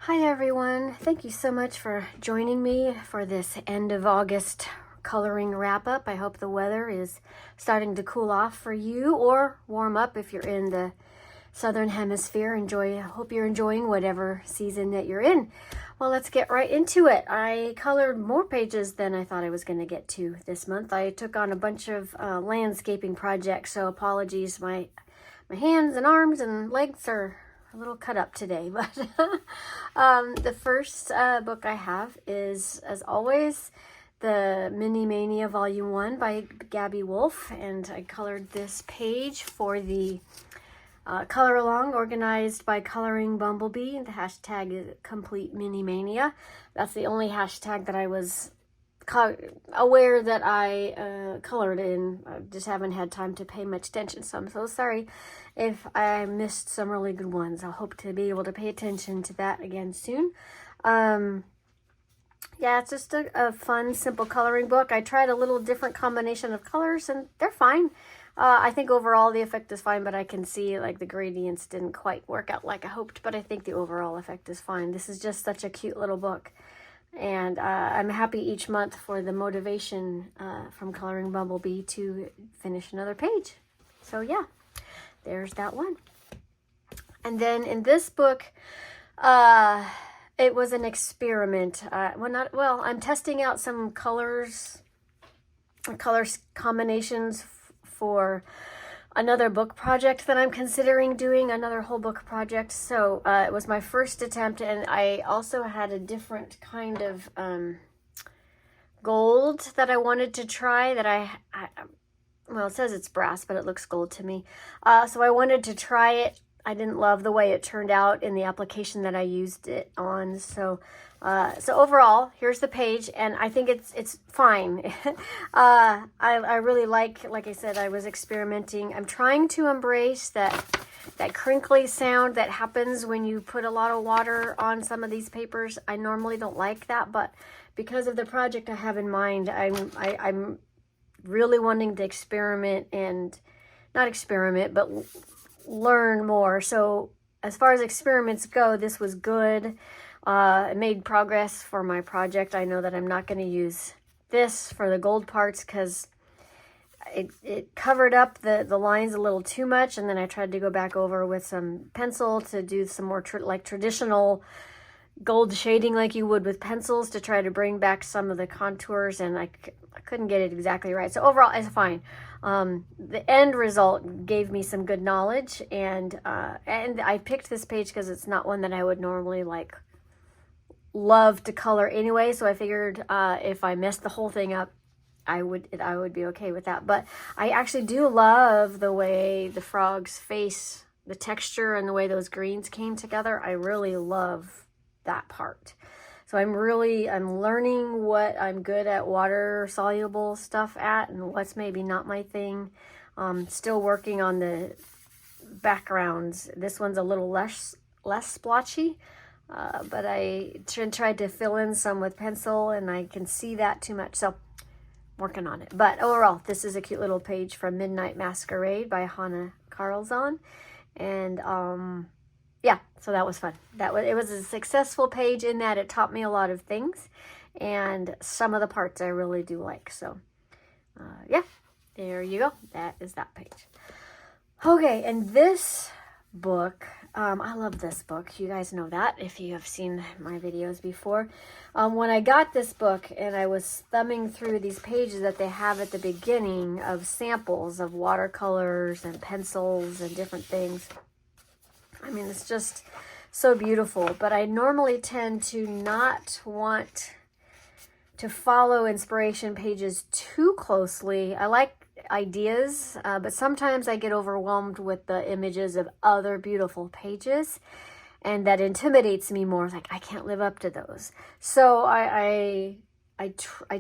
Hi everyone, thank you so much for joining me for this end of August coloring wrap up. I hope the weather is starting to cool off for you or warm up if you're in the southern hemisphere. Hope you're enjoying whatever season that you're in. Well, let's get right into it. I colored more pages than I thought I was going to get to this month. I took on a bunch of landscaping projects, so apologies. My hands and arms and legs are a little cut up today, but the first book I have is, as always, the Mini Mania Volume 1 by Gabby Wolf, and I colored this page for the color along organized by Coloring Bumblebee. The hashtag is Complete Mini Mania. That's the only hashtag that I was aware that I colored in. I just haven't had time to pay much attention, so I'm so sorry if I missed some really good ones. I hope to be able to pay attention to that again soon. Yeah, it's just a fun, simple coloring book. I tried a little different combination of colors, and they're fine. I think overall the effect is fine, but I can see like the gradients didn't quite work out like I hoped, but I think the overall effect is fine. This is just such a cute little book. And I'm happy each month for the motivation from Coloring Bumblebee to finish another page. So yeah, there's that one. And then in this book, it was an experiment. I'm testing out some color combinations for another book project that I'm considering doing, another whole book project. So it was my first attempt, and I also had a different kind of gold that I wanted to try that well, it says it's brass, but it looks gold to me. So I wanted to try it. I didn't love the way it turned out in the application that I used it on. So overall, here's the page, and I think it's fine. I really like I said, I was experimenting. I'm trying to embrace that crinkly sound that happens when you put a lot of water on some of these papers. I normally don't like that, but because of the project I have in mind, I'm really wanting to experiment and not experiment, but learn more. So as far as experiments go, this was good. It made progress for my project. I know that I'm not going to use this for the gold parts because it covered up the lines a little too much, and then I tried to go back over with some pencil to do some more traditional gold shading like you would with pencils to try to bring back some of the contours, and I couldn't get it exactly right. So overall, it's fine. The end result gave me some good knowledge, and I picked this page because it's not one that I would normally love to color anyway. So I figured if I messed the whole thing up, I would be okay with that. But I actually do love the way the frog's face, the texture, and the way those greens came together. I really love that part. So I'm learning what I'm good at water soluble stuff at and what's maybe not my thing. Still working on the backgrounds. This one's a little less splotchy, but I tried to fill in some with pencil, and I can see that too much. So working on it. But overall, this is a cute little page from Midnight Masquerade by Hannah Karlzon. And yeah, so that was fun. It was a successful page in that it taught me a lot of things, and some of the parts I really do like. So yeah, there you go. That is that page. Okay, and this book, I love this book. You guys know that if you have seen my videos before. When I got this book and I was thumbing through these pages that they have at the beginning of samples of watercolors and pencils and different things, I mean, it's just so beautiful. But I normally tend to not want to follow inspiration pages too closely. I like ideas, but sometimes I get overwhelmed with the images of other beautiful pages, and that intimidates me more. Like, I can't live up to those. So I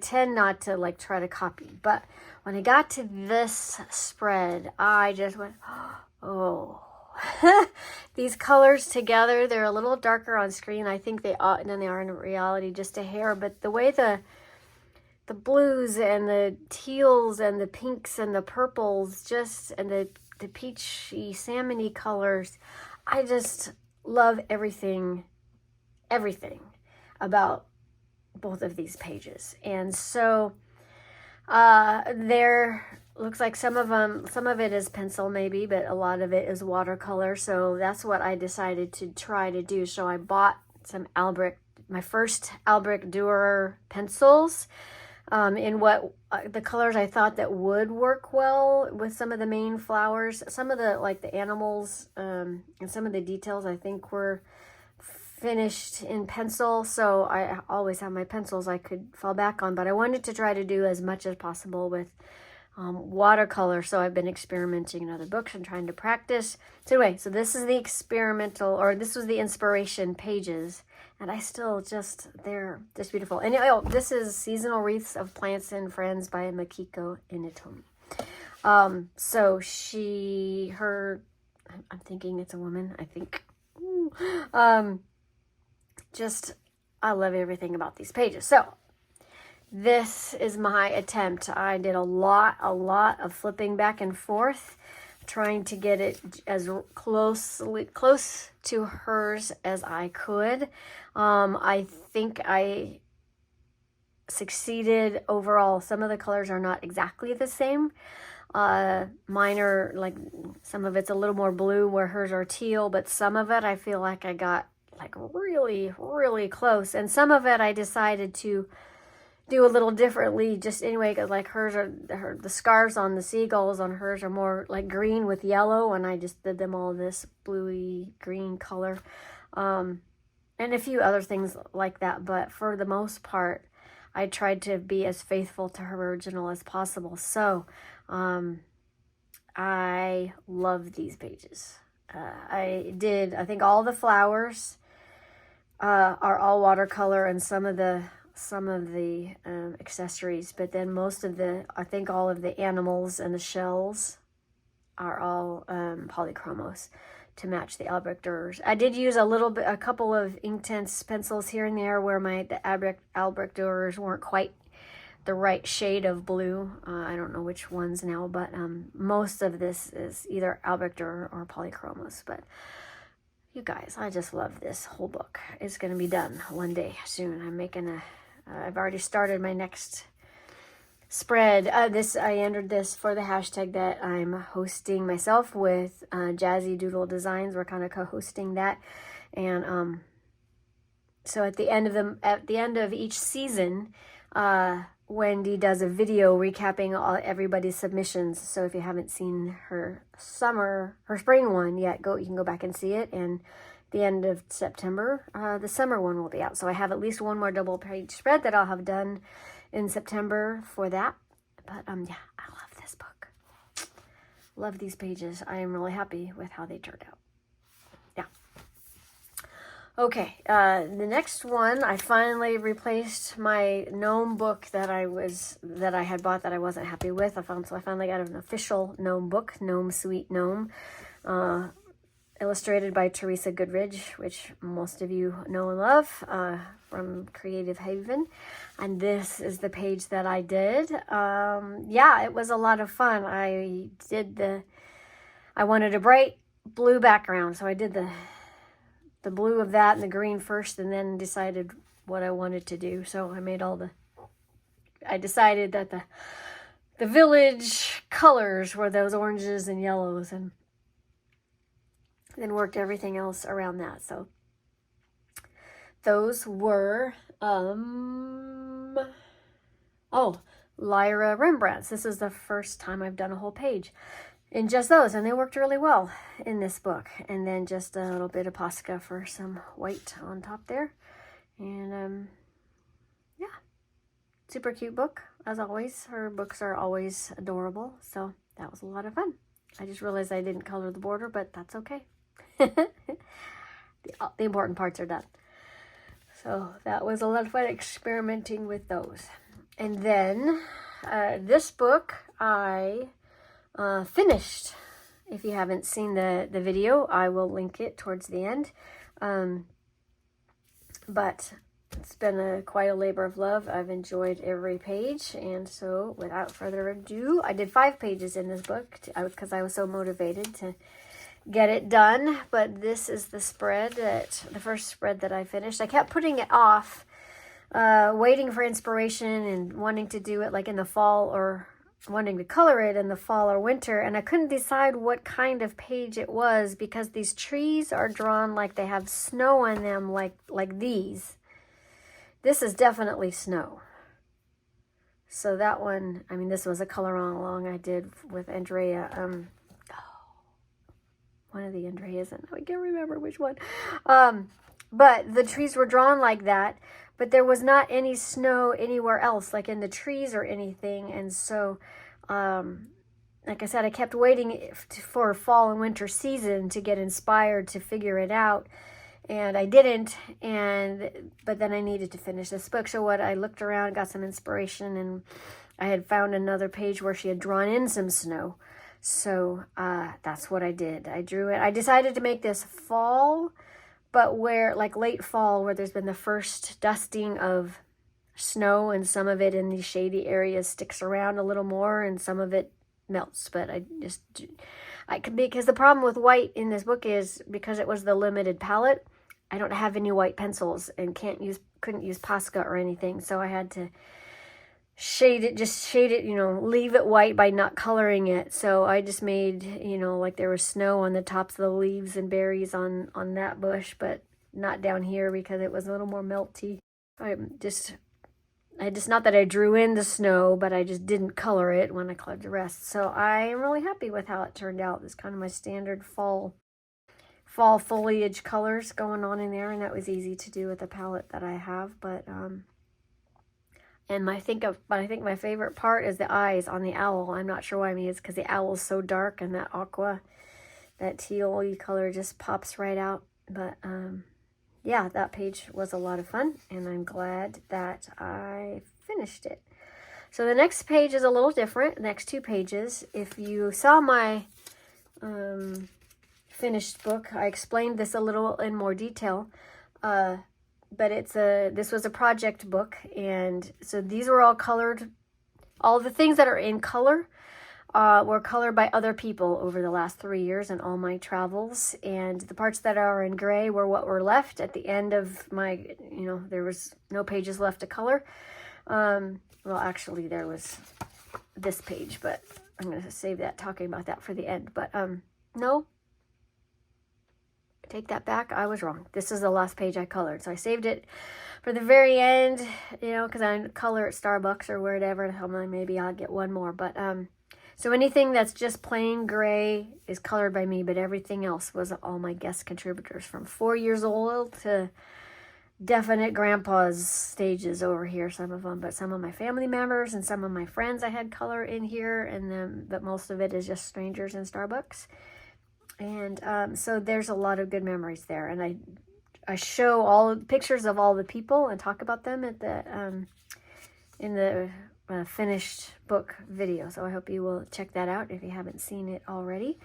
tend not to try to copy. But when I got to this spread, I just went, oh. These colors together, they're a little darker on screen, I think, than they are in reality, just a hair. But the way the blues and the teals and the pinks and the purples, and the peachy salmony colors, I just love everything everything about both of these pages. And so there looks like some of it is pencil maybe, but a lot of it is watercolor. So that's what I decided to try to do. So I bought some my first Albrecht Dürer pencils in what the colors I thought that would work well with some of the main flowers. Some of the, like the animals and some of the details I think were finished in pencil, so I always have my pencils I could fall back on, but I wanted to try to do as much as possible with watercolor. So I've been experimenting in other books and trying to practice. So anyway, so this is the experimental, or this was the inspiration pages, and I still they're just beautiful. And this is Seasonal Wreaths of Plants and Friends by Makiko Inatome. So I'm thinking it's a woman, I think. I love everything about these pages. So this is my attempt. I did a lot of flipping back and forth, trying to get it as close to hers as I could. I think I succeeded overall. Some of the colors are not exactly the same. Mine are like, some of it's a little more blue where hers are teal, but some of it I feel like I got like really, really close. And some of it I decided to do a little differently, just anyway, because like the scars on the seagulls on hers are more like green with yellow, and I just did them all this bluey green color. And a few other things like that, but for the most part, I tried to be as faithful to her original as possible. So, I love these pages. I think all the flowers are all watercolor, and some of the accessories, but then I think all of the animals and the shells are all polychromos to match the Albrecht Dürers. I did use a couple of Inktense pencils here and there where the Albrecht Dürers weren't quite the right shade of blue. I don't know which ones now, but most of this is either Albrecht Dürer or polychromos. But you guys, I just love this whole book. It's going to be done one day soon. I've already started my next spread. I entered this for the hashtag that I'm hosting myself with Jazzy Doodle Designs. We're kind of co-hosting that, and so at the end of each season, Wendy does a video recapping everybody's submissions. So if you haven't seen her spring one yet, you can go back and see it. And the end of September, the summer one will be out. So I have at least one more double page spread that I'll have done in September for that. But yeah, I love this book. Love these pages. I am really happy with how they turned out. Yeah. Okay, the next one, I finally replaced my gnome book that I had bought that I wasn't happy with. I finally got an official gnome book, Gnome Sweet Gnome, illustrated by Teresa Goodridge, which most of you know and love from Creative Haven. And this is the page that I did. Yeah, it was a lot of fun. I wanted a bright blue background, so I did the blue of that and the green first, and then decided what I wanted to do. So I decided that the village colors were those oranges and yellows, and then worked everything else around that. So those were Lyra Rembrandts. This is the first time I've done a whole page in just those, and they worked really well in this book. And then just a little bit of Posca for some white on top there. And yeah, super cute book as always. Her books are always adorable, so that was a lot of fun. I just realized I didn't color the border, but that's okay. The important parts are done. So that was a lot of fun experimenting with those. And then this book I finished. If you haven't seen the video, I will link it towards the end. But it's been quite a labor of love. I've enjoyed every page, and so without further ado, I did 5 pages in this book because I was so motivated to get it done. But this is the first spread that I finished. I kept putting it off, waiting for inspiration and wanting to do it like in the fall, or wanting to color it in the fall or winter, and I couldn't decide what kind of page it was because these trees are drawn like they have snow on them, like these. This is definitely snow. So that one, I mean, this was a color along I did with Andrea. One of the Andreas, and I can't remember which one. But the trees were drawn like that, but there was not any snow anywhere else, like in the trees or anything. And so, like I said, I kept waiting for fall and winter season to get inspired to figure it out. And I didn't, but then I needed to finish this book. So I looked around, got some inspiration, and I had found another page where she had drawn in some snow. So that's what I did. I drew it. I decided to make this fall, but like late fall, where there's been the first dusting of snow, and some of it in these shady areas sticks around a little more, and some of it melts. But because the problem with white in this book is, because it was the limited palette, I don't have any white pencils and couldn't use Posca or anything. So I had to shade it, leave it white by not coloring it. So I just made, like there was snow on the tops of the leaves and berries on that bush, but not down here because it was a little more melty. Not that I drew in the snow, but I just didn't color it when I colored the rest. So I am really happy with how it turned out. It's kind of my standard fall foliage colors going on in there, and that was easy to do with the palette that I have. But I think my favorite part is the eyes on the owl. I'm not sure why. I mean, it's because the owl is so dark, and that teal color just pops right out. But yeah, that page was a lot of fun, and I'm glad that I finished it. So the next page is a little different. The next two pages, if you saw my finished book, I explained this a little in more detail. But this was a project book, and so these were all colored. All the things that are in color were colored by other people over the last 3 years in all my travels, and the parts that are in gray were what were left at the end of my, there was no pages left to color. Well, actually there was this page, but I'm going to save that, talking about that, for the end. But no, take that back. I was wrong. This is the last page I colored. So I saved it for the very end, because I color at Starbucks or wherever. Maybe I'll get one more. But so anything that's just plain gray is colored by me, but everything else was all my guest contributors, from 4 years old to definite grandpa's stages over here, some of them. But some of my family members and some of my friends I had color in here, but most of it is just strangers in Starbucks. And so there's a lot of good memories there, and I show all pictures of all the people and talk about them at the in the finished book video. So I hope you will check that out if you haven't seen it already.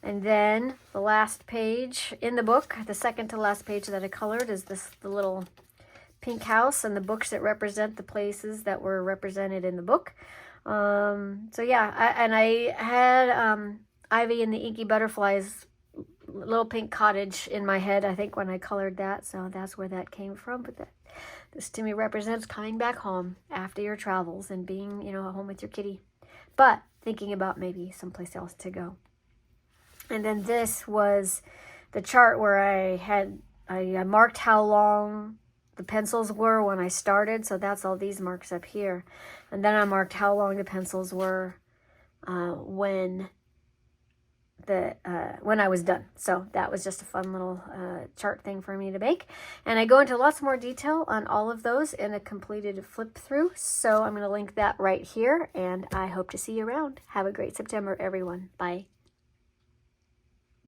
And then the last page in the book, the second to last page that I colored, is the little pink house and the books that represent the places that were represented in the book. So yeah, I had Ivy and the Inky Butterflies little pink cottage in my head, I think, when I colored that. So that's where that came from. But this to me represents coming back home after your travels and being, at home with your kitty, but thinking about maybe someplace else to go. And then this was the chart where I marked how long the pencils were when I started. So that's all these marks up here. And then I marked how long the pencils were when I was done. So that was just a fun little chart thing for me to make. And I go into lots more detail on all of those in a completed flip through. So I'm going to link that right here, and I hope to see you around. Have a great September, everyone. Bye.